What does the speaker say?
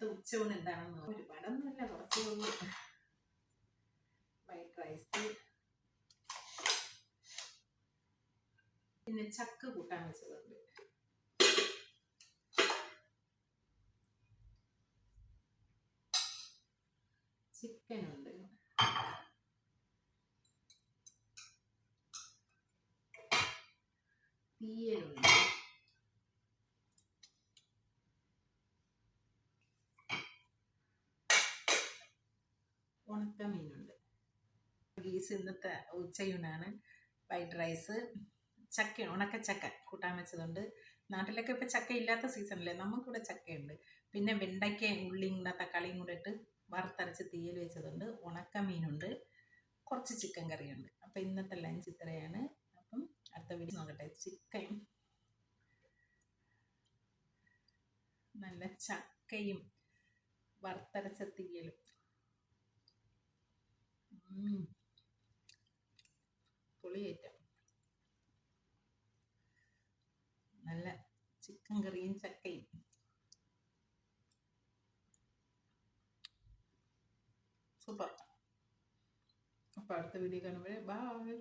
ഇന്നത്തെ ഉച്ചയൂണ് എന്താണെന്ന് ഒരുപാടൊന്നുമില്ല, കുറച്ചേ ഉള്ളൂ. വൈറ്റ് റൈസ്, പിന്നെ ചക്ക കൂട്ടാൻ വെച്ചതുണ്ട്. ചിക്കൻ ഉണ്ട്, തീയലുണ്ട്, ഉണക്കമീനുണ്ട്. ഇന്നത്തെ ഉച്ചയൂണാണ്. വൈറ്റ് റൈസ്, ചക്ക, ഉണക്കച്ചക്ക കൂട്ടാൻ വെച്ചതുണ്ട്. നാട്ടിലൊക്കെ ഇപ്പം ചക്ക ഇല്ലാത്ത സീസണല്ലേ, നമുക്കിവിടെ ചക്കയുണ്ട്. പിന്നെ വെണ്ടയ്ക്കയും ഉള്ളിയും കൂടെ തക്കാളിയും കൂടെ ഇട്ട് വറുത്തരച്ച് തീയൽ വെച്ചതുണ്ട്. ഉണക്കമീനുണ്ട്, കുറച്ച് ചിക്കൻ കറിയുണ്ട്. അപ്പം ഇന്നത്തെ ലഞ്ച് ഇത്രയാണ്. അപ്പം അടുത്ത വീഡിയോ നോക്കട്ടെ. ചിക്കൻ, നല്ല ചക്കയും വറുത്തരച്ച തീയലും. പൊളിയേറ്റം. നല്ല ചിക്കൻ കറിയും ചക്കയും. സൂപ്പർ. അപ്പോൾ അടുത്ത വീഡിയോ കാണുമ്പോൾ ബൈ.